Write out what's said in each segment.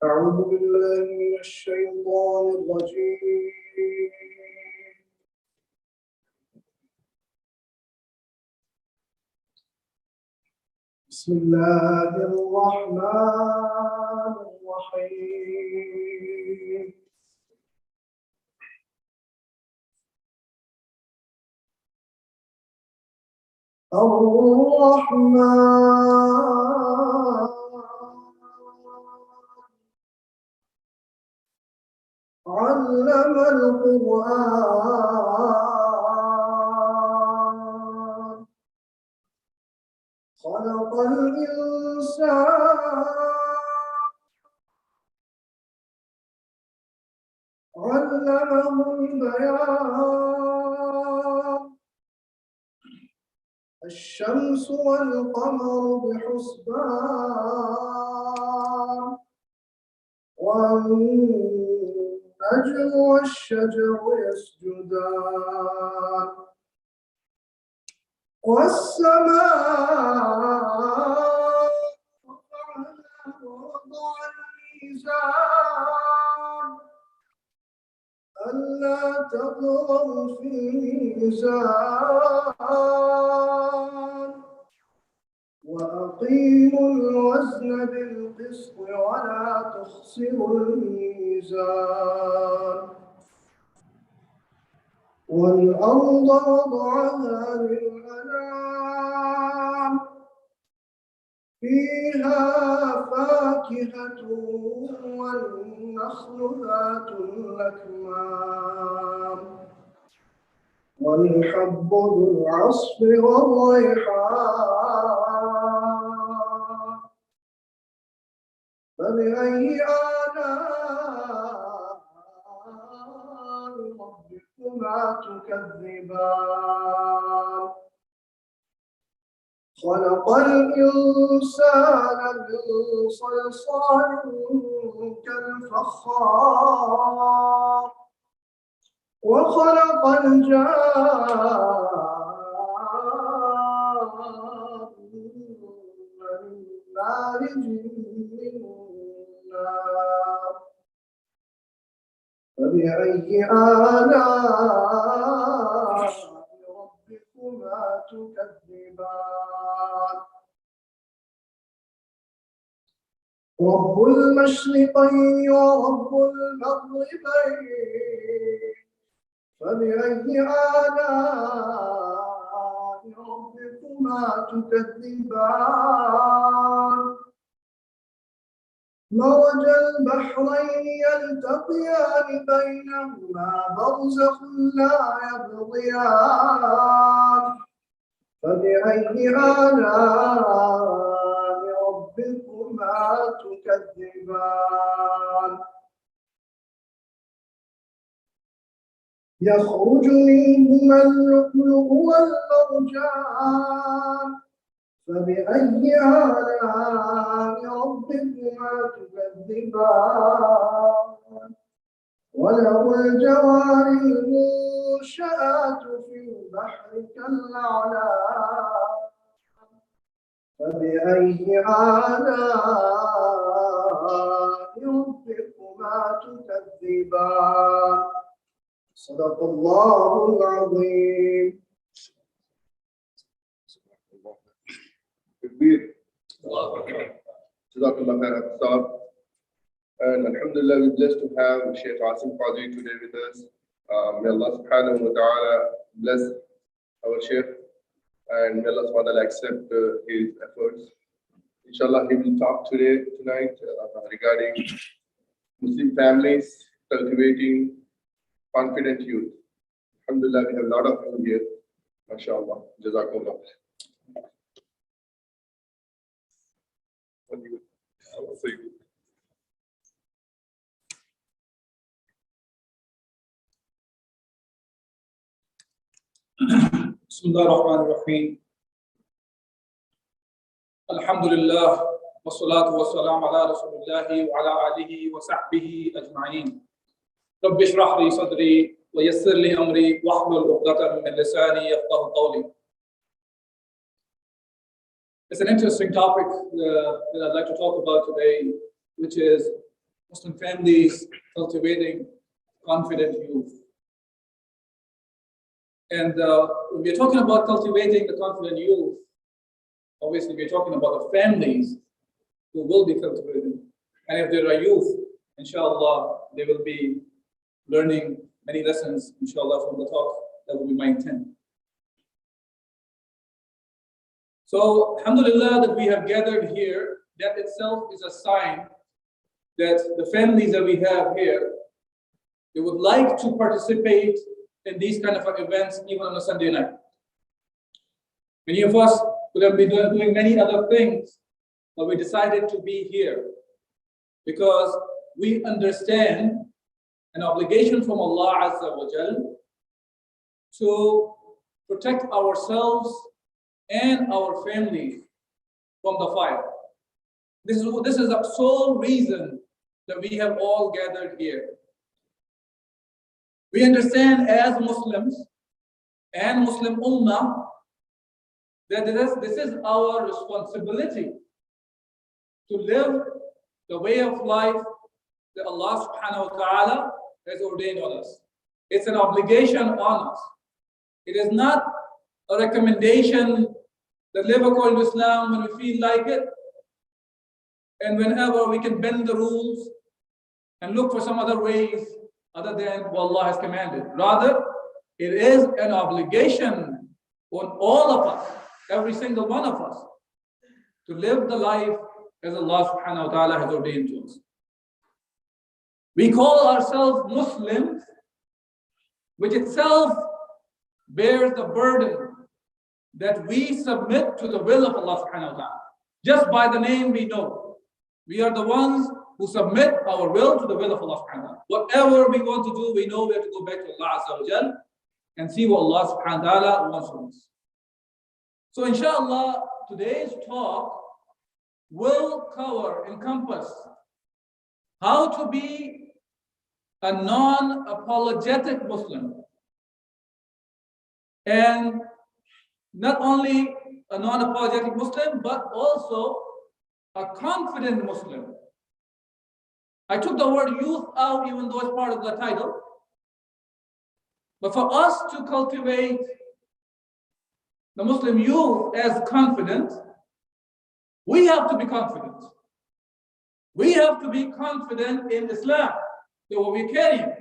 أعوذ بالله من الشيطان الرجيم. بسم الله الرحمن الرحيم. الرحمن علم القرآن خلق الإنسان علمه البيان الشمس والقمر بحسبان والنجم والشجر يسجدان والسماء رفعها ووضع الميزان ألا تطغوا في الميزان وأقيموا الوزن بالقسط ولا تخسروا الميزان والأرض وضعها للأنام فيها فاكهة والنخل ذات الأكمام والحب ذو العصف والريحان فبأي آلاء ربكما تكذبان خلق الإنسان من صلصال كالفخار وخلق الجان من مارج من نار فبأي آلاء ربكما تكذبان رب المشرقين ورب المغربين فبأي آلاء ربكما تكذبان مرج البحرين يلتقيان بينهما برزخ لا يبغيان فبأي آلاء ربكما تكذبان يخرج منهما اللؤلؤ والمرجان فبأي آلاء ربكما تكذبان وله الجوار المنشآت في البحر كالأعلام فبأي آلاء ربكما تكذبان صدق الله العظيم. And alhamdulillah, we're blessed to have Sheikh Asim Qadri today with us. May Allah subhanahu wa ta'ala bless our Sheikh and may Allah subhanahu wa ta'ala accept his efforts. Inshallah, he will talk tonight regarding Muslim families cultivating confident youth. Alhamdulillah, we have a lot of you here. MashaAllah. Jazakumullah. Bismillah ar-Rahman ar-Rahim. Alhamdulillah wa salatu wa salam ala rasulillahi wa ala alihi wa sahbihi ajma'in. Rabbi shrah li sadri wa yassir li amri wahlul 'uqdatan min lisani yafqahu qawli. It's an interesting topic that I'd like to talk about today, which is Muslim families cultivating confident youth. And when we're talking about cultivating the confident youth, obviously we're talking about the families who will be cultivated. And if there are youth, inshallah, they will be learning many lessons, inshallah, from the talk. That will be my intent. So, alhamdulillah, that we have gathered here, that itself is a sign that the families that we have here, they would like to participate in these kind of events even on a Sunday night. Many of us could have been doing many other things, but we decided to be here because we understand an obligation from Allah Azza wa Jal to protect ourselves and our families from the fire. This is the sole reason that we have all gathered here. We understand as Muslims and Muslim Ummah that this is our responsibility to live the way of life that Allah subhanahu wa ta'ala has ordained on us. It's an obligation on us. It is not a recommendation that live according to Islam when we feel like it and whenever we can bend the rules and look for some other ways other than what Allah has commanded. Rather, it is an obligation on all of us, every single one of us, to live the life as Allah subhanahu wa ta'ala has ordained to us. We call ourselves Muslims, which itself bears the burden that we submit to the will of Allah subhanahu wa ta'ala. Just by the name we know, we are the ones who submit our will to the will of Allah subhanahu wa ta'ala. Whatever we want to do, we know we have to go back to Allah Azza wa Jal and see what Allah subhanahu wa ta'ala wants from us. So inshallah, today's talk will encompass how to be a non-apologetic Muslim. And not only a non-apologetic Muslim, but also a confident Muslim. I took the word youth out even though it's part of the title. But for us to cultivate the Muslim youth as confident, we have to be confident. We have to be confident in Islam, that what we're carrying.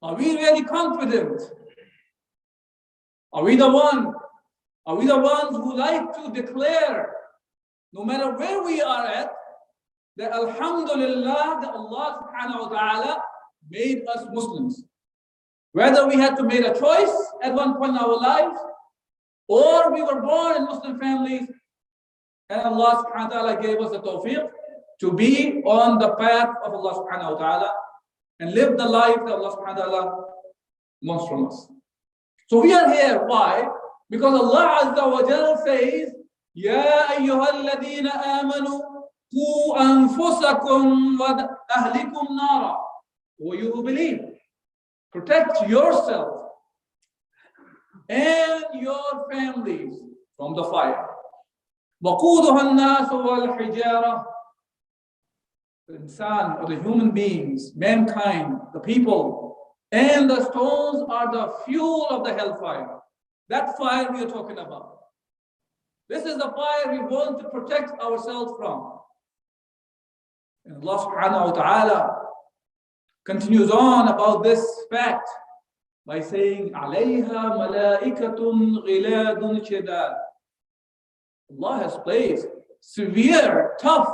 Are we really confident? Are we the ones who like to declare, no matter where we are at, that alhamdulillah, that Allah subhanahu wa ta'ala made us Muslims? Whether we had to make a choice at one point in our lives, or we were born in Muslim families, and Allah subhanahu wa ta'ala gave us the tawfiq to be on the path of Allah subhanahu wa ta'ala and live the life that Allah subhanahu wa ta'ala wants from us. So we are here, why? Because Allah Azza wa Jal says, Ya ayyuhalladhina amanu qu anfusakum wa ahlikum nara. O you who believe, protect yourself and your families from the fire. وَقُودُهَا النَّاسُ وَالْحِجَارَةُ. The insan, or the human beings, mankind, the people, and the stones are the fuel of the hellfire. That fire we are talking about. This is the fire we want to protect ourselves from. And Allah subhanahu wa ta'ala continues on about this fact by saying, عَلَيْهَا مَلَائِكَةٌ غِلَادٌ شِدَادٌ. Allah has placed severe, tough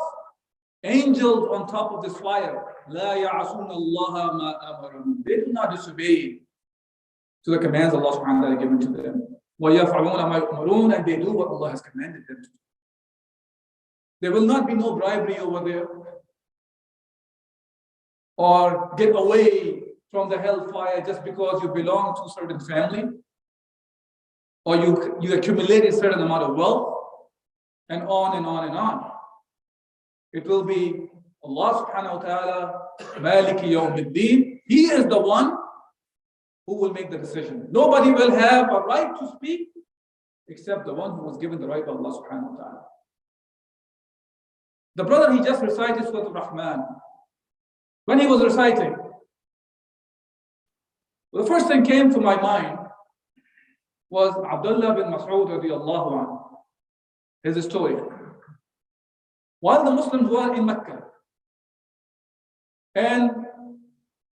angels on top of this fire. لَا يَعْصُونَ اللَّهَ مَا أَمَرَهُمْ. They do not disobey to the commands Allah subhanahu wa ta'ala given to them. وَيَفْعَلُونَ مَا يُؤْمَرُونَ. And they do what Allah has commanded them to do. There will not be no bribery over there, or get away from the hellfire just because you belong to a certain family, or you accumulated a certain amount of wealth, and on and on and on. It will be Allah subhanahu wa ta'ala, Maliki Deen. He is the one who will make the decision. Nobody will have a right to speak except the one who was given the right by Allah subhanahu wa ta'ala. The brother, he just recited Surah Al-Rahman. when he was reciting, the first thing came to my mind was Abdullah bin Mas'ud radiallahu anhu, his story. While the Muslims were in Mecca, and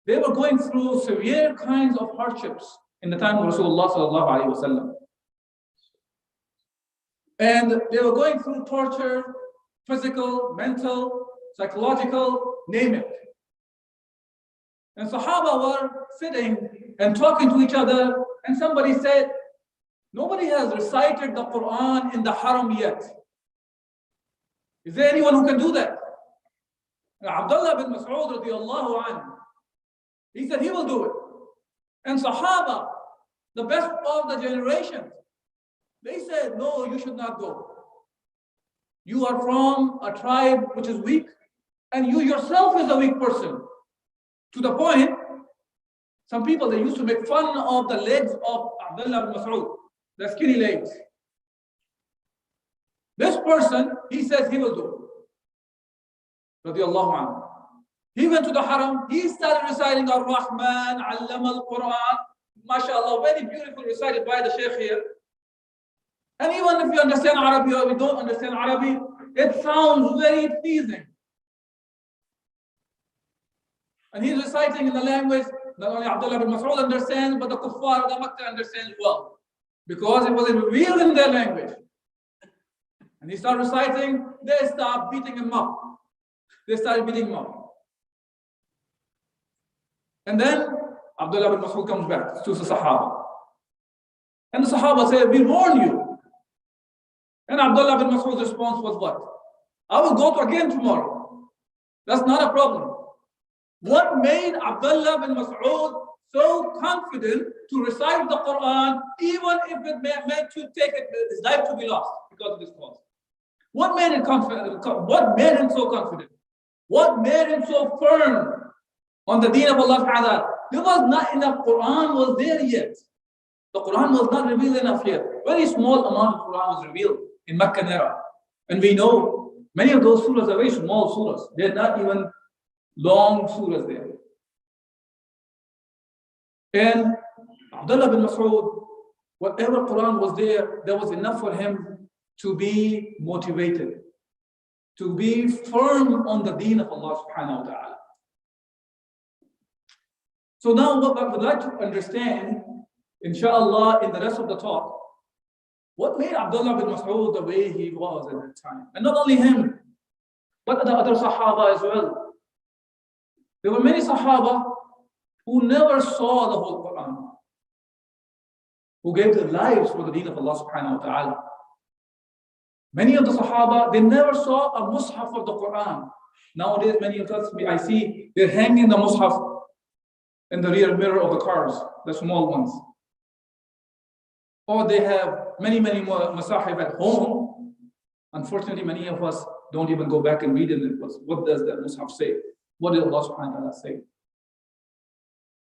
they were going through severe kinds of hardships in the time of Rasulullah sallallahu alaihi wasallam. And they were going through torture, physical, mental, psychological, name it. And Sahaba were sitting and talking to each other, and somebody said, nobody has recited the Quran in the Haram yet. Is there anyone who can do that? And Abdullah bin Mas'ud radiallahu anhu, he said he will do it. And Sahaba, the best of the generation, they said, no, you should not go. You are from a tribe which is weak, and you yourself is a weak person. To the point, some people, they used to make fun of the legs of Abdullah bin Mas'ud, the skinny legs. This person, he says he will do it. Radiallahu anhu. He went to the Haram, he started reciting Ar-Rahman, Allama al-Quran, mashallah, very beautiful recited by the Shaykh here. And even if you understand Arabic or we don't understand Arabic, it sounds very pleasing. And he's reciting in the language not only Abdullah bin Mas'ud understands, but the Kuffar of the Makkah understands well. Because it was revealed in their language. And he started reciting, they started beating him up. They started beating him up. And then Abdullah bin Mas'ud comes back to the Sahaba. And the Sahaba say, we warn you. And Abdullah bin Mas'ud's response was what? I will go to again tomorrow. That's not a problem. What made Abdullah bin Mas'ud so confident to recite the Quran, even if it meant to take his life to be lost because of this cause? What made him confident? What made him so confident? What made him so firm on the Deen of Allah Ta'ala? There was not enough Quran was there yet. The Quran was not revealed enough yet. Very small amount of Quran was revealed in Meccan era. And we know many of those surahs are very small surahs. They're not even long surahs there. And Abdullah bin Mas'ud, whatever Quran was there, there was enough for him to be motivated, to be firm on the Deen of Allah subhanahu wa ta'ala. So now what I would like to understand, inshallah, in the rest of the talk, what made Abdullah bin Mas'ud the way he was at that time? And not only him, but the other Sahaba as well. There were many Sahaba who never saw the whole Quran, who gave their lives for the Deen of Allah subhanahu wa ta'ala. Many of the Sahaba, they never saw a Mus'haf of the Quran. Nowadays, many of us, I see, they're hanging the Mus'haf in the rear mirror of the cars, the small ones. Or they have many more masahib at home. Unfortunately, many of us don't even go back and read it. What does that Mus'haf say? What did Allah subhanahu wa ta'ala say?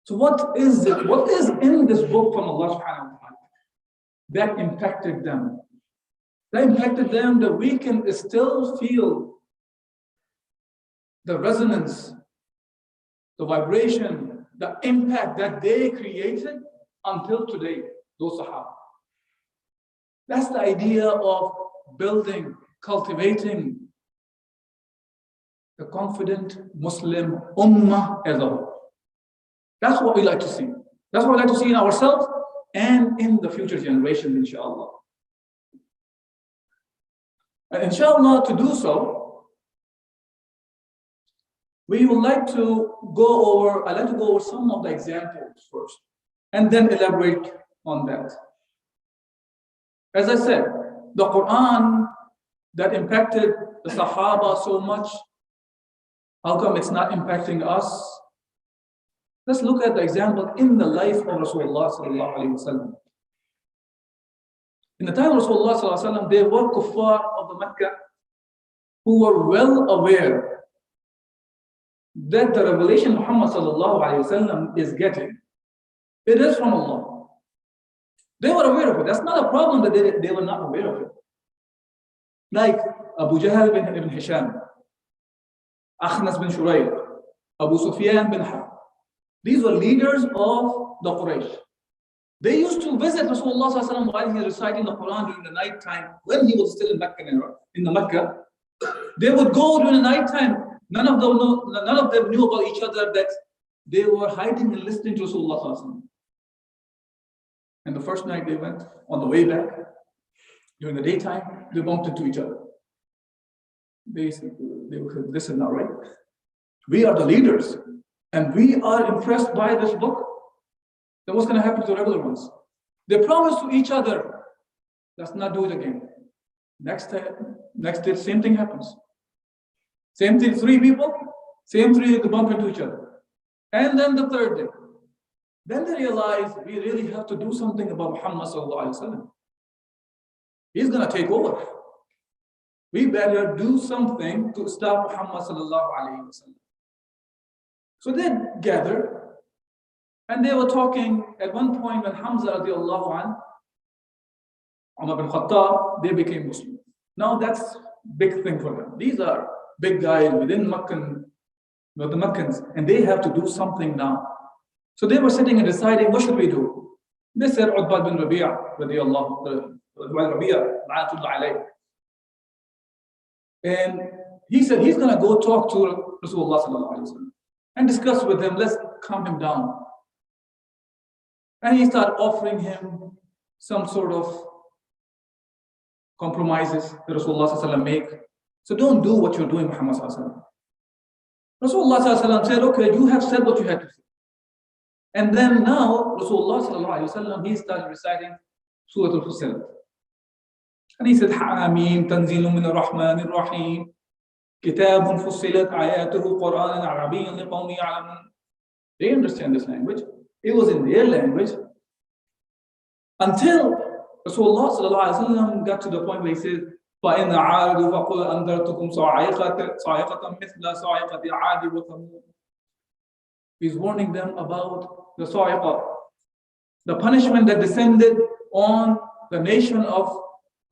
So what is it? What is in this book from Allah subhanahu wa ta'ala that impacted them? That impacted them that we can still feel the resonance, the vibration, the impact that they created until today, those Sahaba. That's the idea of building, cultivating the confident Muslim Ummah as a whole. That's what we like to see. That's what we like to see in ourselves and in the future generations, inshallah. And inshallah, to do so, we would like to I'd like to go over some of the examples first, and then elaborate on that. As I said, the Quran that impacted the Sahaba so much, how come it's not impacting us? Let's look at the example in the life of Rasulullah sallallahu alaihi wasallam. In the time of Rasulullah sallallahu alaihi wasallam, there were kuffar of the Mecca who were well aware that the revelation Muhammad sallallahu alaihi wasallam is getting, it is from Allah. They were aware of it. That's not a problem that they were not aware of it. Like Abu Jahl ibn Hisham, Akhnas bin Shurayh, Abu Sufyan bin Harb. These were leaders of the Quraysh. They used to visit Rasulullah while he was reciting the Quran during the night time when he was still in Mecca. In the Mecca, they would go during the night time. None of them knew about each other that they were hiding and listening to Rasulullah. And the first night they went, on the way back, during the daytime, they bumped into each other. They said, this is not right. We are the leaders, and we are impressed by this book. Then what's going to happen to the regular ones? They promise to each other, let's not do it again. Next day, same thing happens. Same thing, 3 people, same 3 they bump into each other. And then the third day. Then they realize we really have to do something about Muhammad sallallahu alaihi wasallam. He's going to take over. We better do something to stop Muhammad sallallahu alaihi wasallam. So they gathered. And they were talking at one point when Hamza radiallahu an, Umar bin Khattab, they became Muslim. Now that's a big thing for them. These are big guys within the Meccans, and they have to do something now. So they were sitting and deciding, what should we do? They said, Utbah bin Rabi'a radiallahu alayhi. And he said he's going to go talk to Rasulullah sallallahu alaihi wasallam and discuss with him, let's calm him down. And he started offering him some sort of compromises that Rasulullah make. So don't do what you're doing, Muhammad. Rasulullah said, okay, you have said what you had to say. And then now, Rasulullah he started reciting Surah Al-Fussilat. And he said, Hamim, Tanzilun min ar-Rahman ar-Rahim, Kitabun Fussilat ayatuhu Qur'anan Arabiyyan liqawmi ya'lamun. They understand this language. It was in their language until Rasulullah got to the point where he said, فَإِنَّ عَادُوا فَقُلْ أَنذَرْتُكُمْ صَاعِقَةً مِثْلَ صَاعِقَةِ عَادٍ وَثَمُودَ. He's warning them about the sa'iqah, the punishment that descended on the nation of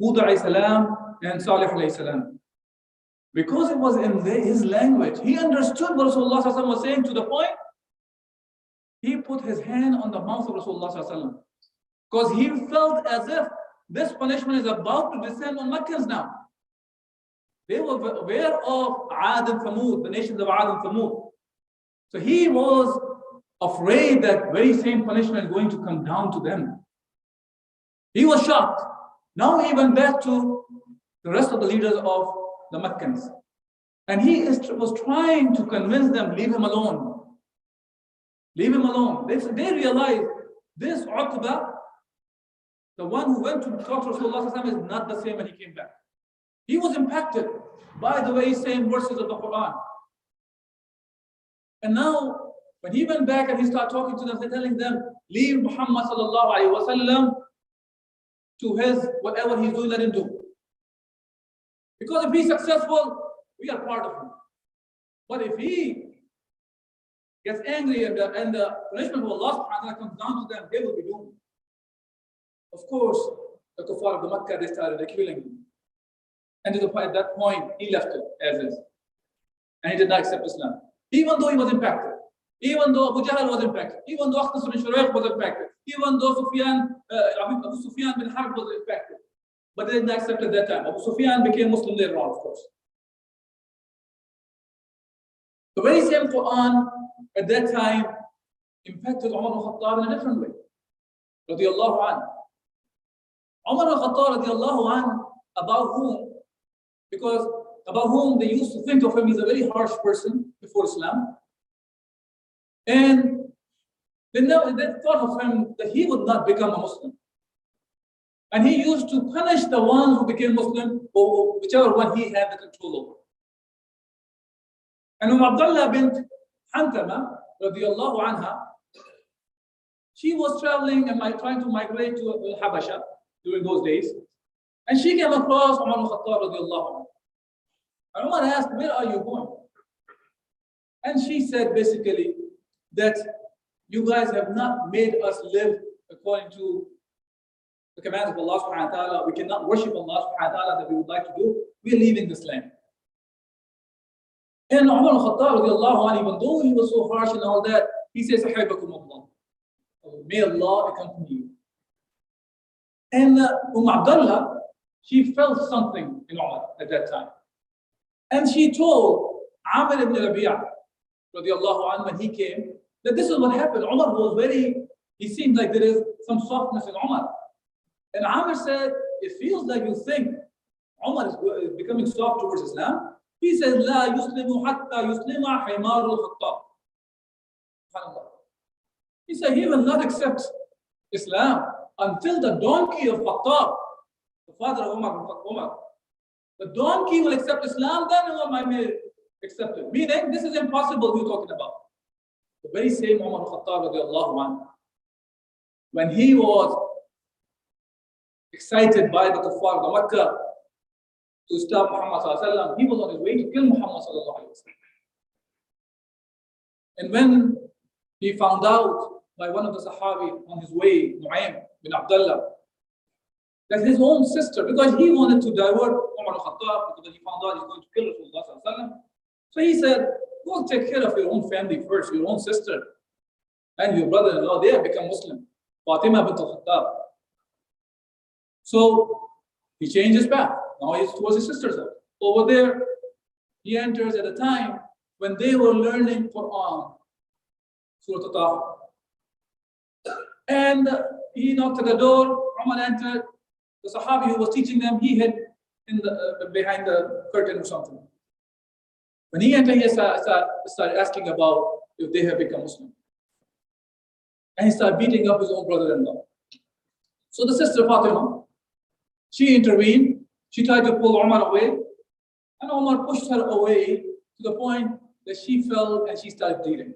Hud alayhi salam and Salih alayhi salam. Because it was in his language, he understood what Rasulullah was saying to the point he put his hand on the mouth of Rasulullah because he felt as if this punishment is about to descend on Meccans now. They were aware of Ad and Thamud, the nations of Ad and Thamud. So he was afraid that very same punishment is going to come down to them. He was shocked. Now he went back to the rest of the leaders of the Meccans. And he was trying to convince them, leave him alone. Leave him alone. They realized this Uqba, the one who went to talk to Rasulullah is not the same when he came back. He was impacted by the very same verses of the Quran. And now, when he went back and he started talking to them, telling them, leave Muhammad sallallahu alaihi wasallam to his whatever he's doing, let him do. Because if he's successful, we are part of him. But if he gets angry and the punishment of Allah subhanahu wa ta'ala comes down to them, they will be doomed. Of course, the kuffar of the Makkah, they started ridiculing him. And at that point, he left it as is. And he did not accept Islam. Even though he was impacted. Even though Abu Jahl was impacted. Even though Akhtas bin Shurayh was impacted. Even though Abu Sufyan bin Harb was impacted. But they did not accept at that time. Abu Sufyan became Muslim later on, of course. The very same Quran at that time impacted Umar bin Khattab in a different way. Radiallahu anhu. Umar bin Khattab radiallahu anhu, about whom they used to think of him as a very harsh person before Islam. And they thought of him that he would not become a Muslim. And he used to punish the ones who became Muslim, or whichever one he had the control over. And Abdullah bint Hantama, radiallahu anha, she was traveling and trying to migrate to Habasha during those days. And she came across Umar bin Khattab radiallahu anhu. And Umar asked, where are you going? And she said basically that you guys have not made us live according to the commands of Allah subhanahu wa ta'ala. We cannot worship Allah subhanahu wa ta'ala that we would like to do. We're leaving this land. And Umar al-Khattab, even though he was so harsh and all that, he says, "Sahibakum Allah." May Allah accompany you. And Abdullah, she felt something in Umar at that time. And she told Amir ibn Rabi'ah, when he came, that this is what happened. Umar was he seemed like there is some softness in Umar. And Amir said, it feels like you think Umar is becoming soft towards Islam. He said, لا يسلم حتى يسلم حمار الخطاب. He said, he will not accept Islam until the donkey of Khattab, the father of Umar, the donkey will accept Islam, then Umar may accept it. Meaning, this is impossible we're talking about. The very same Umar al-Khattab, when he was excited by the kuffar of Makkah to stop Muhammad sallallahu alaihi wasallam, he was on his way to kill Muhammad sallallahu alaihi wasallam. And when he found out by one of the Sahabi on his way, Nu'aym bin Abdullah, that his own sister, because he wanted to divert Umar al-Khattab, because he found out he's going to kill Rasulullah sallallahu alaihi wasallam. So he said, go take care of your own family first, your own sister and your brother-in-law. They have become Muslim. Fatima bint al-Khattab. So he changed his path. Now he's towards his sister's house. Over there, he enters at a time when they were learning Quran, Surah Al-Taha. And he knocked at the door. Umar entered. The Sahabi who was teaching them, he hid behind the curtain or something. When he entered, he started asking about if they have become Muslim. And he started beating up his own brother-in-law. So the sister Fatima, she intervened. She tried to pull Umar away. And Umar pushed her away to the point that she fell and she started bleeding.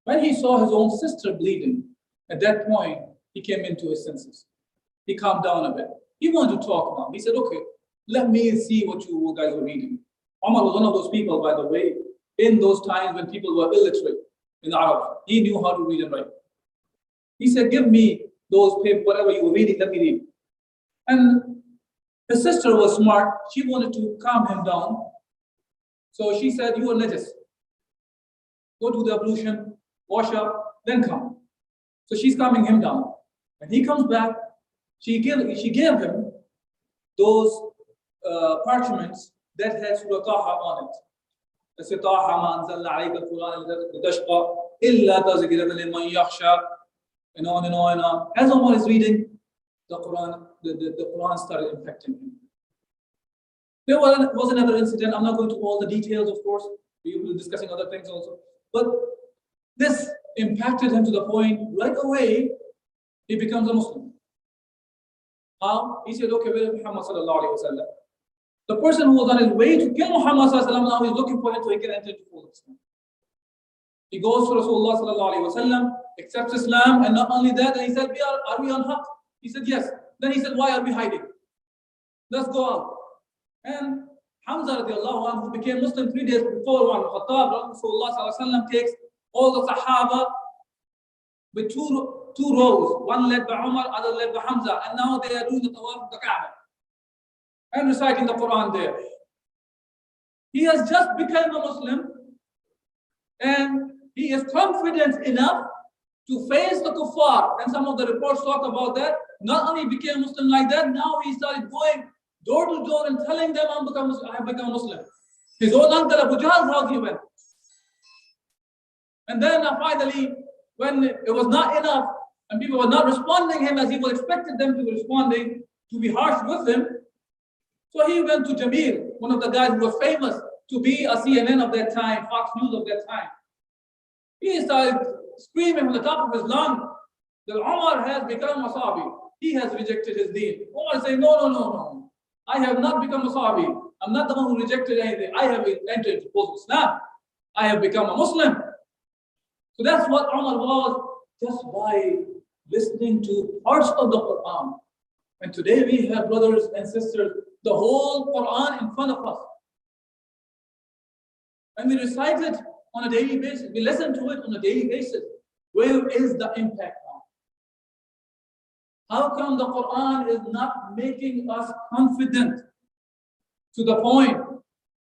When he saw his own sister bleeding, at that point, he came into his senses. He calmed down a bit. He wanted to talk now. He said, okay, let me see what you guys were reading. Umar was one of those people, by the way, in those times when people were illiterate in Arab. He knew how to read and write. He said, give me those papers, whatever you were reading, let me read. And his sister was smart. She wanted to calm him down. So she said, you are najis. Go do the ablution, wash up, then come. So she's calming him down. When he comes back, she gave him those parchments that had Surah Taha on it. That's Taha ma anzalna alayka al-Quran litashqa illa tazkiratan liman yakhsha, and on and on and on. As Umar is reading the Quran, the Quran started impacting him. There was another incident. I'm not going to all the details, of course. We will be discussing other things also. But this impacted him to the point, right away, he becomes a Muslim. How? He said, okay, where is Muhammad sallallahu alaihi wasallam? The person who was on his way to kill Muhammad sallallahu alaihi wasallam, now he's looking for him so he can enter into full Islam. He goes to Rasulullah sallallahu alaihi wasallam, accepts Islam, and not only that, then he said, are we on haqq? He said, yes. Then he said, why are we hiding? Let's go out. And Hamza radiallahu anhu became Muslim 3 days before Umar al-Khattab. Rasulullah sallallahu alaihi wasallam takes all the Sahaba with two rows, one led by Umar, other led by Hamza, and now they are doing the tawaf of the Kaaba and reciting the Quran there. He has just become a Muslim and he is confident enough to face the kuffar. And some of the reports talk about that. Not only became Muslim like that, now he started going door to door and telling them, I have become a Muslim. His own uncle Abu Jahl's house he went. And then finally, when it was not enough and people were not responding him as he was expected them to be responding, to be harsh with him, so he went to Jamil, one of the guys who was famous to be a CNN of that time, Fox News of that time. He started screaming from the top of his lungs that Umar has become a Sahabi. He has rejected his deen. Umar saying, no. I have not become a Sahabi. I'm not the one who rejected anything. I have entered into Islam. I have become a Muslim. So that's what Umar was, just by listening to parts of the Quran. And today we have brothers and sisters, the whole Quran in front of us. And we recite it on a daily basis. We listen to it on a daily basis. Where is the impact now? How come the Quran is not making us confident to the point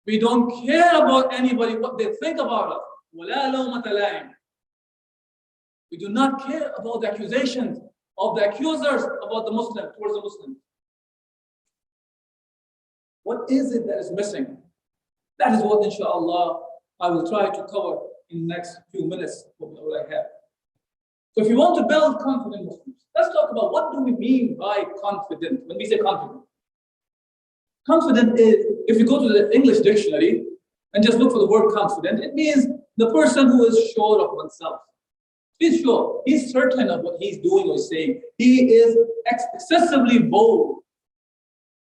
We don't care about anybody, what they think about us. وَلَا لَوْمَةَ لَائِمٍ. We do not care about the accusations of the accusers about the Muslim, towards the Muslims. What is it that is missing? That is what, inshallah, I will try to cover in the next few minutes of what I have. So if you want to build confident Muslims, let's talk about what do we mean by confident when we say confident. Confident is, if you go to the English dictionary and just look for the word confident, it means the person who is sure of oneself. He's sure, he's certain of what he's doing or saying. He is excessively bold.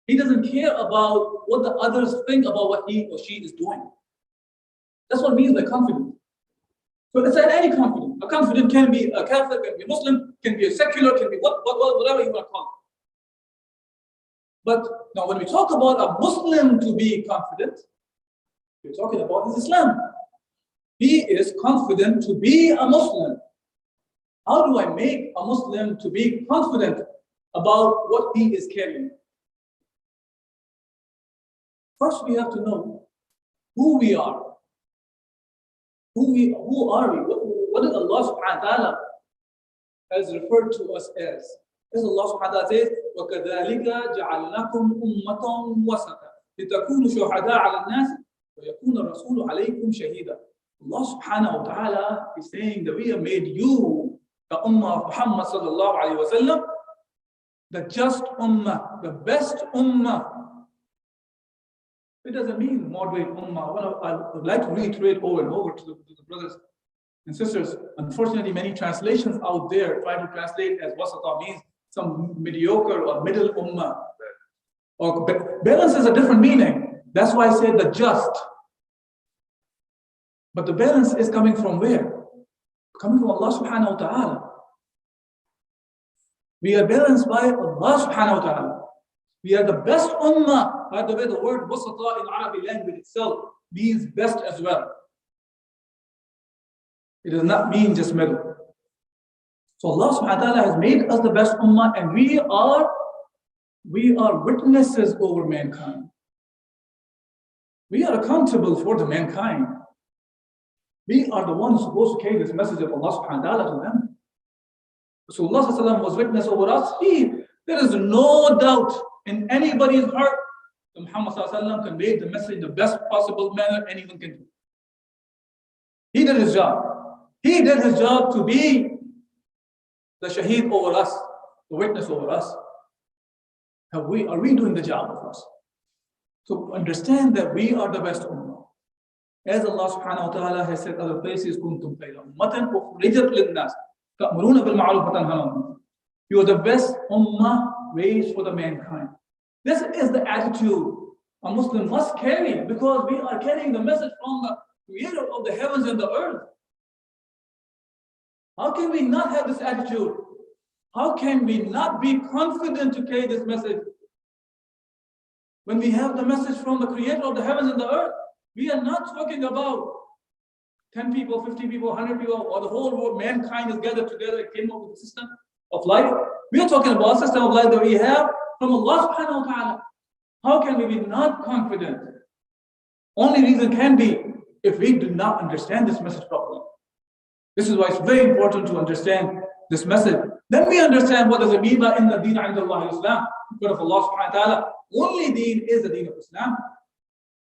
He doesn't care about what the others think about what he or she is doing. That's what it means by confident. So it's any confident. A confident can be a Catholic, can be a Muslim, can be a secular, can be whatever you want to call it. But now when we talk about a Muslim to be confident, we're talking about his Islam. He is confident to be a Muslim. How do I make a Muslim to be confident about what he is carrying? First, we have to know who we are. Who are we? What did Allah subhanahu wa ta'ala has referred to us as? As Allah subhanahu wa ta'ala says, وَكَذَلِكَ جَعَلْنَاكُمْ أُمَّةً وَسَطًا لِتَكُونُوا شُهَدَاءَ عَلَى النَّاسِ وَيَكُونَ الرَّسُولُ عَلَيْكُمْ شَهِيدًا. Allah subhanahu wa ta'ala is saying that we have made you, the Ummah of Muhammad sallallahu alayhi wa sallam, the just Ummah, the best Ummah. It doesn't mean moderate Ummah. I would like to reiterate over and over to the brothers and sisters. Unfortunately, many translations out there try to translate as wasata means some mediocre or middle Ummah. Or balance is a different meaning. That's why I said the just. But the balance is coming from where? Coming from Allah subhanahu wa ta'ala. We are balanced by Allah subhanahu wa ta'ala. We are the best ummah. By the way, the word wasata in Arabic language itself means best as well. It does not mean just middle. So Allah subhanahu wa ta'ala has made us the best ummah, and we are witnesses over mankind. We are accountable for the mankind. We are the ones supposed to carry this message of Allah subhanahu wa ta'ala to them. So Allah was witness over us. There is no doubt in anybody's heart that Muhammad conveyed the message in the best possible manner anyone can do. He did his job. He did his job to be the shaheed over us, the witness over us. Are we doing the job of us? So understand that we are the best ummah. As Allah subhanahu wa ta'ala has said other places, kuntum khayra ummatan ukhrijat lin-nas ta'muruna bil ma'ruf wa tanhauna 'anil munkar. You are the best ummah raised for the mankind. This is the attitude a Muslim must carry, because we are carrying the message from the creator of the heavens and the earth. How can we not have this attitude? How can we not be confident to carry this message? When we have the message from the creator of the heavens and the earth, we are not talking about 10 people, 50 people, 100 people, or the whole world, mankind is gathered together and came up with a system of life. We are talking about a system of life that we have from Allah subhanahu wa ta'ala. How can we be not confident? Only reason can be if we do not understand this message properly. This is why it's very important to understand this message. Then we understand what does it mean by inna Deen 'inda Allah Islam. In front of Allah subhanahu wa ta'ala, only Deen is the Deen of Islam.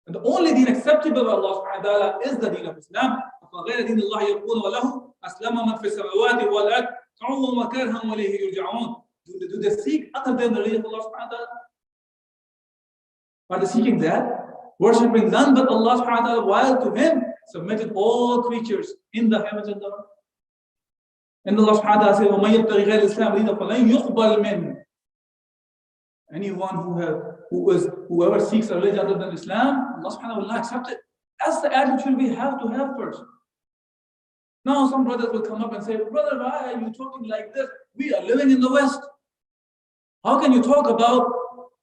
And the only Deen acceptable by Allah subhanahu wa ta'ala is the Deen of Islam. فَغَيْرَ دِينِ اللَّهِ يَقُولُ وَلَهُ أَسْلَمَ مَنْ فِي السَّمَاوَاتِ وَالْأَرْضِ طَوْعًا وَكَرْهًا وَإِلَيْهِ يُرْجَعُونَ. Do they seek other than the religion of Allah subhanahu wa ta'ala? Are they seeking that? Worshipping none but Allah subhanahu wa ta'ala, while to Him submitted all creatures in the heavens and the earth. And Allah subhanahu wa ta'ala says, وَمَنْ يَبْتَغِي غَيْرَ الْإِسْلَامِ دِينًا فَلَنْ يُقْبَلْ مِنْهُ. Anyone whoever seeks a religion other than Islam, Allah subhanahu wa ta'ala will not accept it. That's the attitude we have to have first. Now some brothers will come up and say, brother, why are you talking like this? We are living in the West. How can you talk about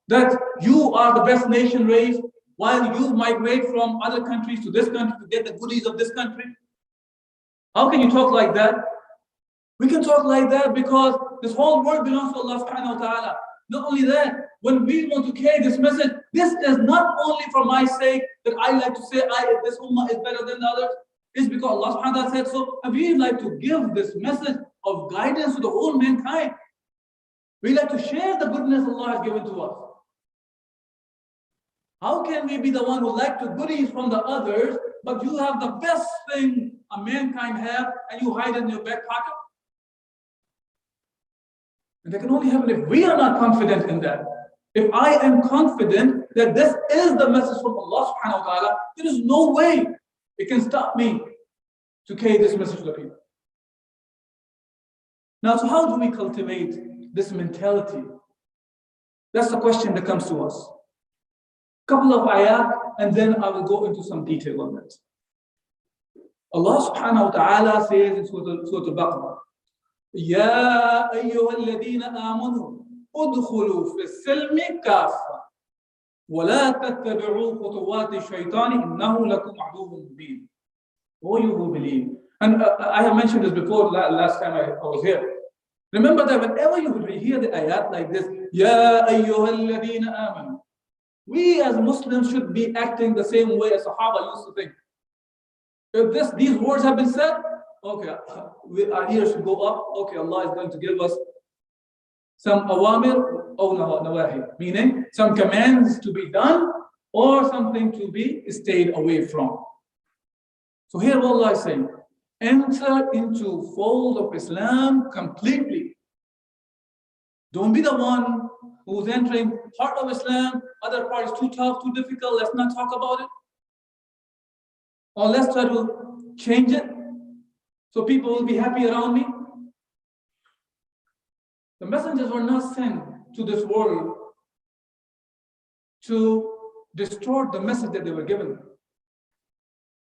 that you are the best nation raised while you migrate from other countries to this country to get the goodies of this country? How can you talk like that? We can talk like that because this whole world belongs to Allah subhanahu wa ta'ala. Not only that, when we want to carry this message, this is not only for my sake that I like to say this ummah is better than the others. It's because Allah subhanahu wa ta'ala said so. And we like to give this message of guidance to the whole mankind. We like to share the goodness Allah has given to us. How can we be the one who like to goodies from the others, but you have the best thing a mankind have and you hide it in your back pocket? And that can only happen if we are not confident in that. If I am confident that this is the message from Allah subhanahu wa ta'ala, there is no way it can stop me to carry this message to the people. Now, so how do we cultivate this mentality? That's the question that comes to us. Couple of ayat, and then I will go into some detail on that. Allah subhanahu wa ta'ala says in Surah Al-Baqarah, يا أيها الذين آمنوا ادخلوا في السلم كافة ولا تتبعوا خطوات الشيطان إنه لكم عدو مبين. Oh, you who believe. And I have mentioned this before last time I was here. Remember that whenever you hear the ayat like this, يا أيها الذين آمنوا, we as Muslims should be acting the same way as Sahaba used to think. If these words have been said, okay, our ears should go up. Okay, Allah is going to give us some awamir or nawahi, meaning some commands to be done or something to be stayed away from. So here Allah is saying, enter into fold of Islam completely. Don't be the one who's entering part of Islam, other part is too tough, too difficult, let's not talk about it. Or let's try to change it so people will be happy around me. The messengers were not sent to this world to distort the message that they were given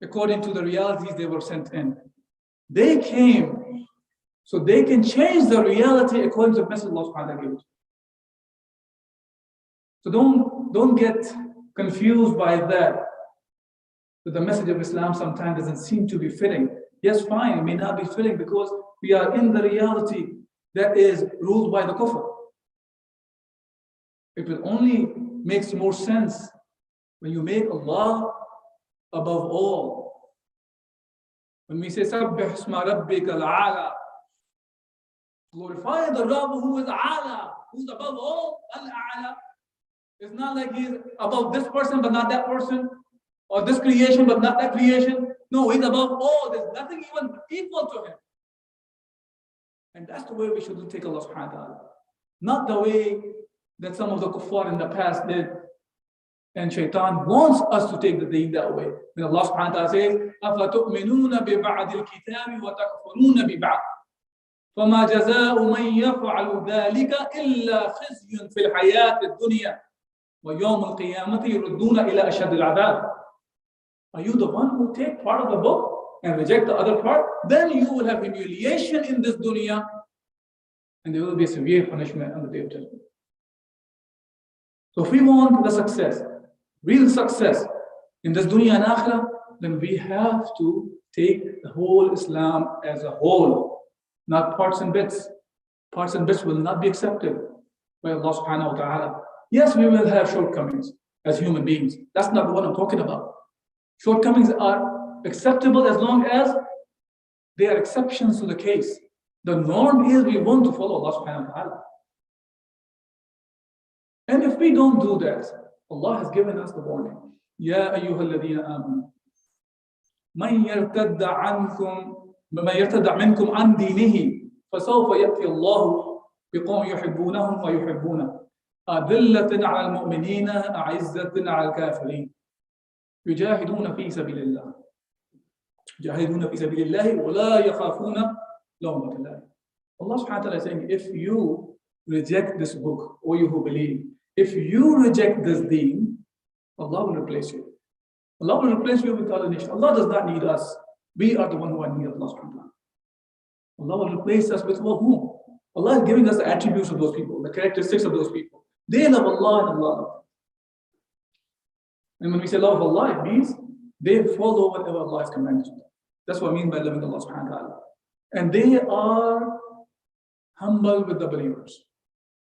according to the realities they were sent in. They came so they can change the reality according to the message Allah subhanahu wa ta'ala gave. So don't get confused by that the message of Islam sometimes doesn't seem to be fitting. Yes, fine, it may not be fitting because we are in the reality that is ruled by the kufr. It will only makes more sense when you make Allah above all. When we say Sabbih isma rabbika al-a'la, glorify the Rabb who is a'la, who's above all, al-a'la. It's not like he's above this person but not that person, or this creation but not that creation. No, he's above all. There's nothing even equal to him. And that's the way we should take Allah subhanahu wa ta'ala. Not the way that some of the kuffar in the past did. And shaitan wants us to take the deen that way. When Allah subhanahu wa ta'ala says, أَفَتُؤْمِنُونَ بِبَعْدِ الْكِتَابِ وَتَكْفُرُونَ بِبَعْدِ فَمَا جَزَاءُ مَنْ يَفْعَلُ ذَلِكَ إِلَّا خِزْيٌ فِي الْحَيَاةِ الدُّنْيَا وَيَوْمَ الْقِيَامَةِ يُرَدُّونَ إِلَى أَشَدِّ الْعَذَابِ. Are you the one who take part of the book and reject the other part? Then you will have humiliation in this dunya and there will be a severe punishment on the day of judgment. So if we want the success, real success in this dunya and akhirah, then we have to take the whole Islam as a whole, not parts and bits. Parts and bits will not be accepted by Allah subhanahu wa ta'ala. Yes, we will have shortcomings as human beings. That's not what I'm talking about. Shortcomings are acceptable as long as they are exceptions to the case. The norm is we want to follow Allah subhanahu wa ta'ala. And if we don't do that, Allah has given us the warning. Ya ayyuhal ladina amanu. Man yartadda minkum an dinihi. فسوف يأتي الله بقوم يحبونهم ويحبونه أذلة على المؤمنين أعزة على الكافرين يجاهدون في سبيل الله ولا يخافون لومة لائم. Allah subhanahu wa ta'ala is saying, if you reject this book, or you who believe, if you reject this deen, Allah will replace you. Allah will replace you with other nations. Allah does not need us. We are the one who need Allah subhanahu wa ta'ala. Allah will replace us with whom? Allah is giving us the attributes of those people, the characteristics of those people. They love Allah and Allah loves them. And when we say love of Allah, it means they follow whatever Allah has commanded them. That's what I mean by loving Allah subhanahu wa ta'ala. And they are humble with the believers.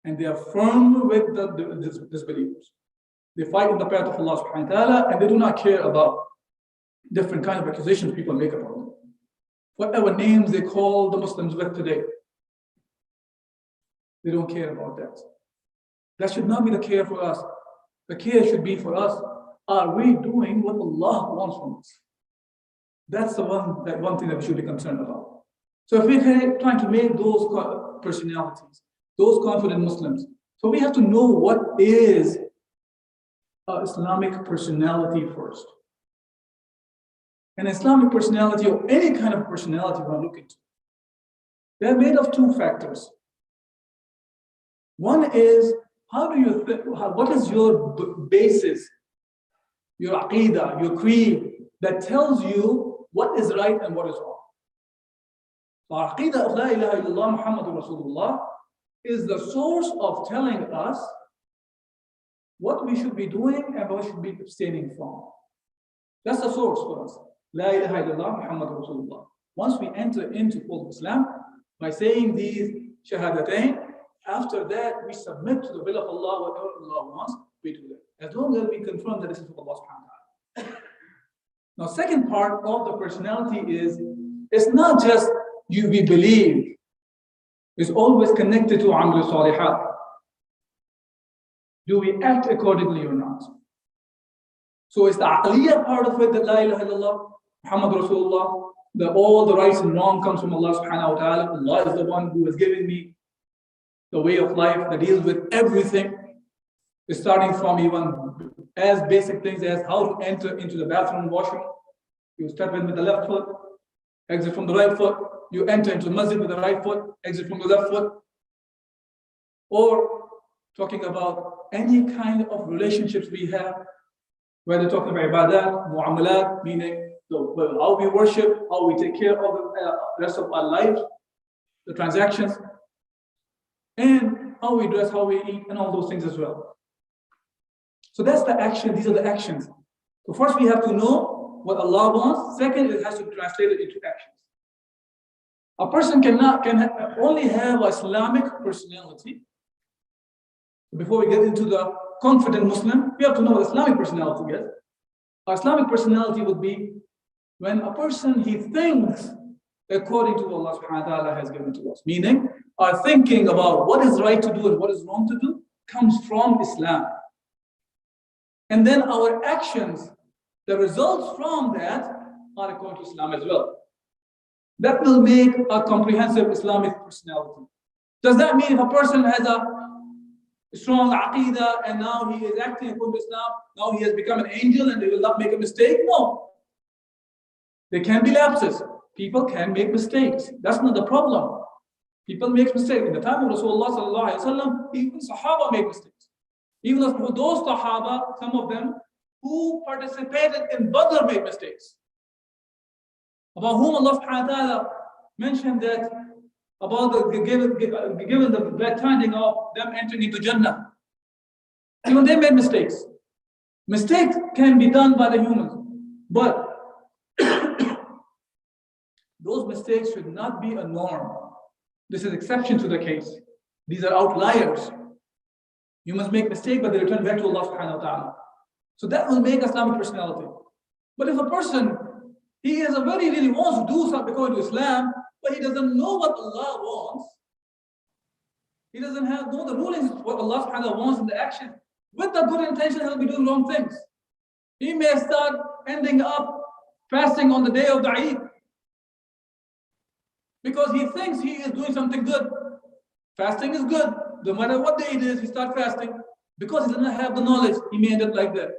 and they are firm with the disbelievers. They fight in the path of Allah subhanahu wa ta'ala, and they do not care about different kind of accusations people make about them. Whatever names they call the Muslims with today, they don't care about that. That should not be the care for us. The care should be for us. Are we doing what Allah wants from us? That's the one thing that we should be concerned about. So if we're trying to make those personalities, those confident Muslims, so we have to know what is an Islamic personality first. An Islamic personality, or any kind of personality we're looking to, they're made of two factors. One is, what is your basis, your aqidah, your creed, that tells you what is right and what is wrong. So our aqidah of La ilaha illallah Muhammadur Rasulullah is the source of telling us what we should be doing and what we should be abstaining from. That's the source for us. La ilaha illallah Muhammadur Rasulullah. Once we enter into full Islam by saying these shahadatain, after that we submit to the will of Allah. Whatever Allah wants, we do that. As long as we confirm that this is what Allah subhanahu wa ta'ala. Now, second part of the personality is, it's not just we believe. It's always connected to amal salihat. Do we act accordingly or not? So it's the aqliyah part of it, that La ilaha illallah Muhammad Rasulullah, that all the rights and wrong comes from Allah subhanahu wa ta'ala. Allah is the one who has given me the way of life that deals with everything, starting from even as basic things as how to enter into the bathroom, washroom. You start with the left foot, exit from the right foot. You enter into the masjid with the right foot, exit from the left foot. Or talking about any kind of relationships we have, whether talking about ibadat, mu'amalat, meaning how we worship, how we take care of the rest of our lives, the transactions, and how we dress, how we eat, and all those things as well. So that's the action. These are the actions. So first we have to know what Allah wants. Second, it has to translate it into actions. A person can only have an Islamic personality. Before we get into the confident Muslim, we have to know what Islamic personality is. Our Islamic personality would be when a person, he thinks according to what Allah subhanahu wa ta'ala has given to us. Meaning, our thinking about what is right to do and what is wrong to do comes from Islam. And then our actions, the results from that, are according to Islam as well. That will make a comprehensive Islamic personality. Does that mean if a person has a strong aqidah and now he is acting according to Islam, now he has become an angel and he will not make a mistake? No. There can be lapses. People can make mistakes. That's not the problem. People make mistakes. In the time of Rasulullah sallallahu alaihi wasallam, even Sahaba make mistakes. Even those Sahaba, some of them who participated in Badr made mistakes. About whom Allah subhanahu wa ta'ala mentioned that about given the glad tidings of them entering into Jannah. Even they made mistakes. Mistakes can be done by the humans, but those mistakes should not be a norm. This is exception to the case. These are outliers. You must make mistakes, but they return back to Allah subhanahu wa ta'ala. So that will make Islamic personality. But if a person, he really wants to do something according to Islam, but he doesn't know what Allah wants, he doesn't know the rulings, what Allah subhanahu wa ta'ala wants in the action, with the good intention, he'll be doing wrong things. He may start ending up fasting on the day of the Eid, because he thinks he is doing something good. Fasting is good. No matter what day it is, he starts fasting. Because he does not have the knowledge, he may end up like that.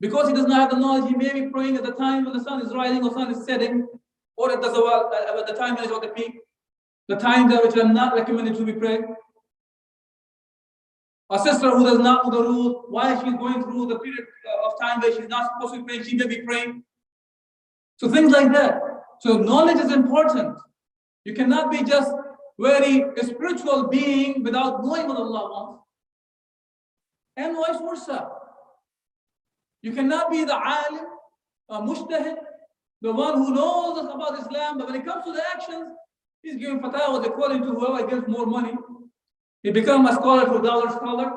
Because he does not have the knowledge, he may be praying at the time when the sun is rising or sun is setting, or at the zawal, at the time when it's at the peak, the times which are not recommended to be prayed. A sister who does not know the rule, while she's going through the period of time where she's not supposed to be praying, she may be praying. So things like that. So knowledge is important. You cannot be just very spiritual being without knowing what Allah wants. And vice versa. You cannot be the alim, mujtahid, the one who knows about Islam, but when it comes to the actions, he's giving fatwas according to whoever gives more money. He become a scholar for dollar scholar,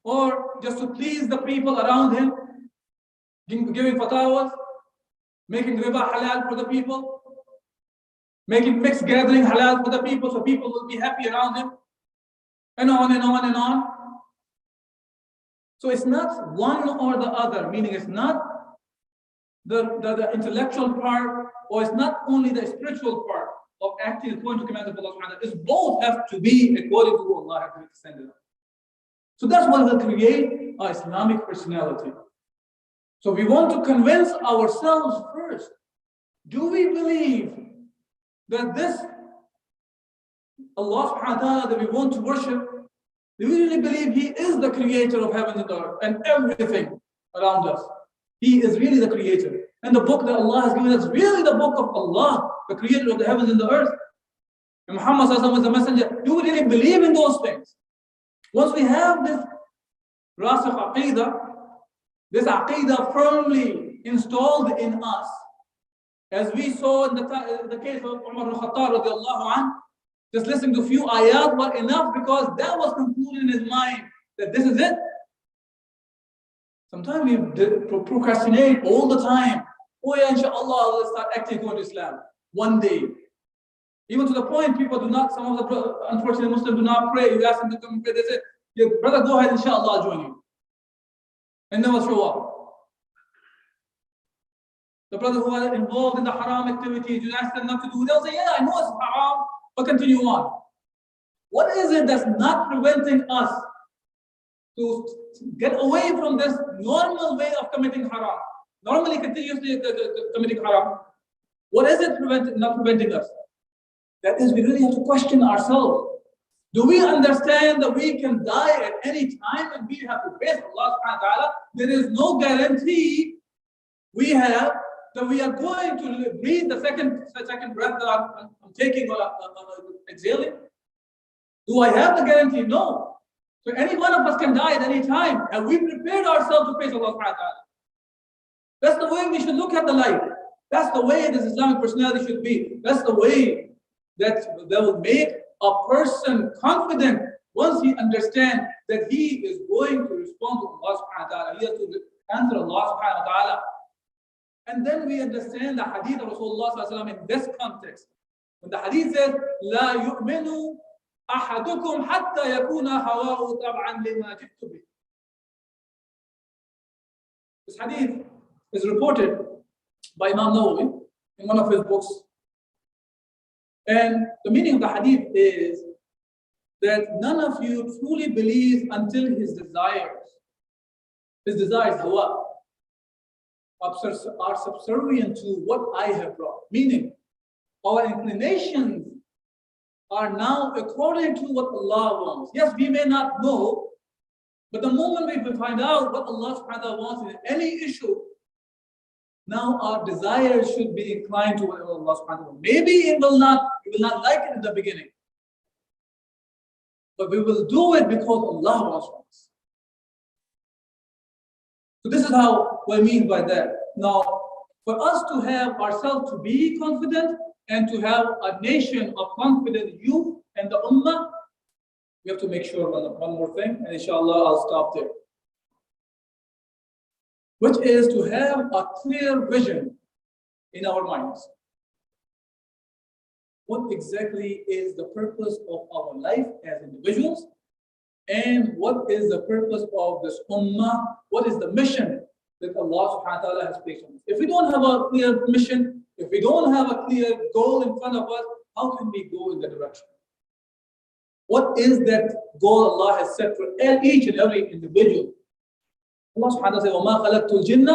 or just to please the people around him, giving fatwas, making riba halal for the people, making mixed gathering halal for the people so people will be happy around him, and on and on and on. So it's not one or the other, meaning it's not the intellectual part, or it's not only the spiritual part of acting according to commands of Allah subhanahu wa ta'ala. It's both have to be according to what Allah has extended. So that's what will create an Islamic personality. So we want to convince ourselves first. Do we believe that this Allah subhanahu wa ta'ala that we want to worship, do we really believe He is the creator of heaven and earth and everything around us? He is really the creator. And the book that Allah has given us is really the book of Allah, the creator of the heavens and the earth. And Muhammad sallallahu alaihi wasallam is the messenger. Do we really believe in those things? Once we have this rasikh aqidah, this aqidah firmly installed in us, as we saw in the case of Umar al-Khattab radiallahu anh, just listening to a few ayat were enough because that was concluded in his mind that this is it. Sometimes we procrastinate all the time. Oh yeah, inshallah, let's start acting according to Islam. One day. Even to the point people do not, some of the unfortunate Muslims do not pray. You ask them to come and pray, they say, yeah, brother, go ahead, inshallah, I'll join you. And never show up. The brothers who are involved in the haram activities, you ask them not to do, they'll say, yeah, I know it's haram, but continue on. What is it that's not preventing us to get away from this normal way of committing haram? Normally, continuously committing haram. What is it not preventing us? That is, we really have to question ourselves. Do we understand that we can die at any time and we have to face Allah subhanahu wa ta'ala? There is no guarantee we have that we are going to breathe the second breath that I'm taking or exhaling. Do I have the guarantee? No. So any one of us can die at any time. And we prepared ourselves to face Allah subhanahu wa ta'ala. That's the way we should look at the life. That's the way this Islamic personality should be. That's the way that will make a person confident once he understands that he is going to respond to Allah subhanahu wa ta'ala. He has to answer Allah subhanahu wa ta'ala. And then we understand the hadith of Rasulullah sallallahu alaihi wasallam in this context. When the hadith says, لا يؤمن أحدكم حتى يكون هواه طبعا لما جئت به. This hadith is reported by Imam Nawawi in one of his books. And the meaning of the hadith is that none of you truly believes until his desires, hawa, are subservient to what I have brought. Meaning, our inclinations are now according to what Allah wants. Yes, we may not know, but the moment we find out what Allah subhanahu wa ta'ala wants in any issue, now our desires should be inclined to whatever Allah subhanahu wa ta'ala wants. Maybe we will not like it in the beginning, but we will do it because Allah wants us. So this is what I mean by that. Now, for us to have ourselves to be confident and to have a nation of confident youth and the Ummah, we have to make sure one more thing, and inshallah I'll stop there. Which is to have a clear vision in our minds. What exactly is the purpose of our life as individuals? And what is the purpose of this Ummah? What is the mission that Allah subhanahu wa ta'ala has placed on us? If we don't have a clear mission, if we don't have a clear goal in front of us, how can we go in that direction? What is that goal Allah has set for each and every individual? Allah subhanahu wa ta'ala says, وَمَا خَلَقْتُ الْجِنَّ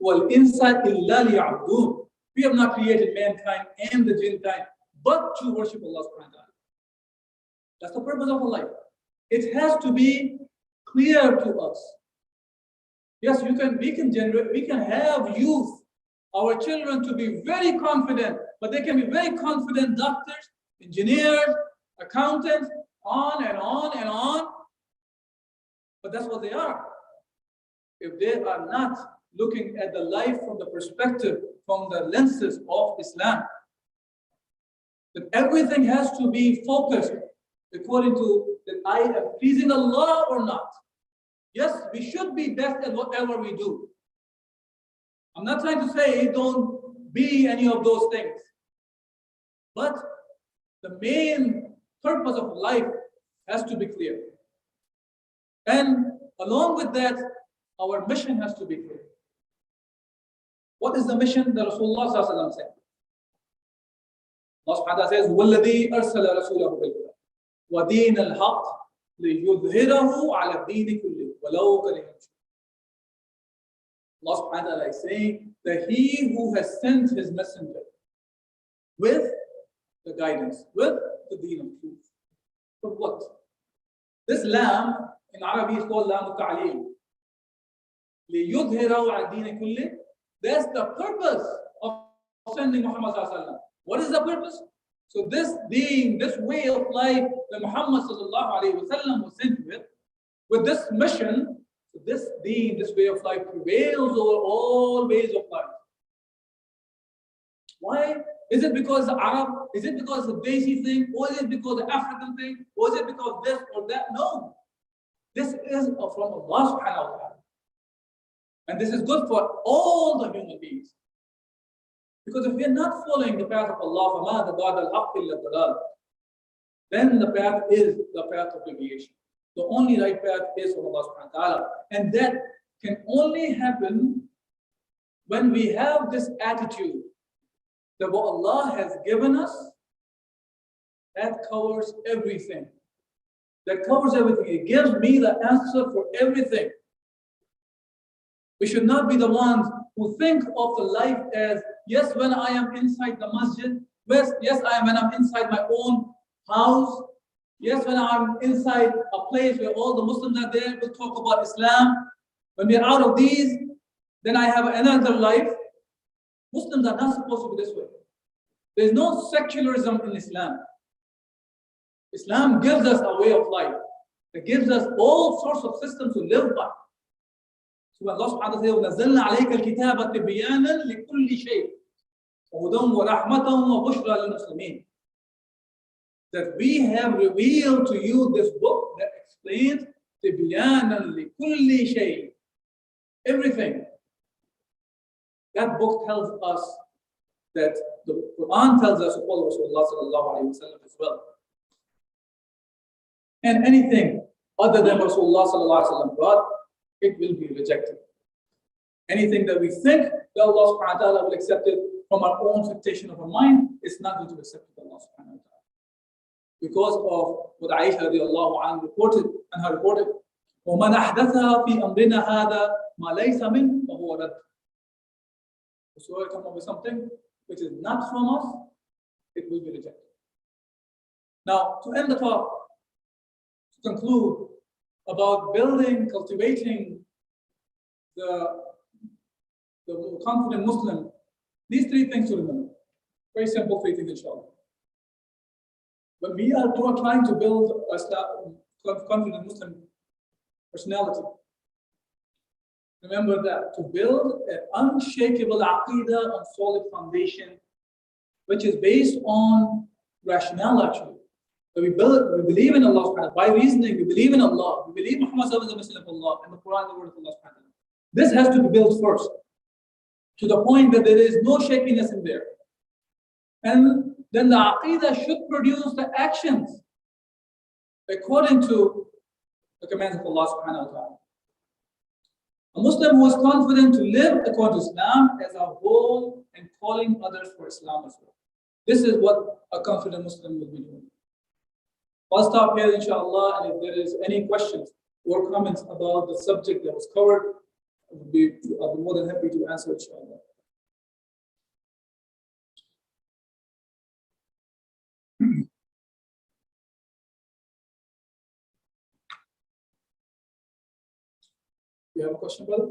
وَالْإِنسَ إِلَّا لِيَعْبُدُونَ. We have not created mankind and the jinn kind, but to worship Allah subhanahu wa ta'ala. That's the purpose of our life. It has to be clear to us. Yes, we can have youth, our children to be very confident, but they can be very confident doctors, engineers, accountants, on and on and on. But that's what they are. If they are not looking at the life from the perspective, from the lenses of Islam, then everything has to be focused according to that I am pleasing Allah or not. Yes, we should be best at whatever we do. I'm not trying to say don't be any of those things. But the main purpose of life has to be clear. And along with that, our mission has to be clear. What is the mission that Rasulullah said? Allah subhanahu wa ta'ala says, وَالَّذِي أَرْسَلَ رَسُولَهُ بِالْهُدَى وَدِينَ الْحَقِّ لِيُظْهِرَهُ عَلَى الدِّينِ كُلِّهِ وَلَوْ كَرِهَ الْمُشْرِكُونَ. Allah subhanahu wa ta'ala is saying that He who has sent His messenger with the guidance, with the deen of truth. For what? This lam in Arabic is called lam al-ta'lim. لِيُظْهِرَهُ عَلَى الدِّينِ كُلِّهِ. That's the purpose of sending Muhammad sallallahu alaihi wasallam. What is the purpose? So this deen, this way of life that Muhammad sallallahu alaihi wasallam was sent with this mission, this deen, this way of life prevails over all ways of life. Why? Is it because the Arab? Is it because the Desi thing? Or is it because the African thing? Or is it because this or that? No. This is from Allah subhanahu wa ta'ala. And this is good for all the human beings. Because if we are not following the path of Allah, then the path is the path of deviation. The only right path is from Allah subhanahu wa ta'ala. And that can only happen when we have this attitude that what Allah has given us, that covers everything. That covers everything. It gives me the answer for everything. We should not be the ones who think of the life as, yes, when I am inside the masjid, yes, when I'm inside my own house, yes, when I'm inside a place where all the Muslims are there, we'll talk about Islam. When we're out of these, then I have another life. Muslims are not supposed to be this way. There's no secularism in Islam. Islam gives us a way of life. It gives us all sorts of systems to live by. So when Allah subhanahu wa ta'ala says, وَنَزَّلْنَا عَلَيْكَ الْكِتَابَ تِبْيَانًا لِكُلِّ شَيْءٍ وَهُدًى وَرَحْمَةً وَبُشْرَى لِلْمُسْلِمِينَ. That we have revealed to you this book that explains تِبْيَانًا لِكُلِّ شَيْءٍ. Everything. That book tells us that the Quran tells us to follow Rasulullah sallallahu alayhi wa sallam as well. And anything other than Rasulullah sallallahu alayhi wa sallam brought, it will be rejected. Anything that we think that Allah subhanahu wa ta'ala will accept it from our own fixation of our mind, it's not going to accept it Allah subhanahu wa ta'ala. Because of what Aisha radiallahu anha reported, and her reported, وَمَنْ أَحْدَثَهَا فِي أَمْرِنَا هَذَا مَا لَيْسَ مِنْهُ فَهُوَ رَدٌّ. So I come up with something which is not from us, it will be rejected. Now, to end the talk, to conclude about building, cultivating the confident Muslim, these three things to remember. Very simple three things, inshallah. When we are trying to build a confident Muslim personality, remember that to build an unshakable aqidah on solid foundation, which is based on rationale actually. So we believe in Allah subhanahu wa ta'ala. By reasoning, we believe in Allah. We believe Muhammad sallallahu alaihi wasallam is the Messenger of Allah and the Quran, the word of Allah subhanahu wa ta'ala. This has to be built first, to the point that there is no shakiness in there. And then the aqidah should produce the actions according to the commands of Allah subhanahu wa ta'ala. A Muslim who is confident to live according to Islam as a whole and calling others for Islam as well. This is what a confident Muslim will be doing. I'll stop here, inshallah, and if there is any questions or comments about the subject that was covered, I'll be more than happy to answer, inshallah. You have a question, brother?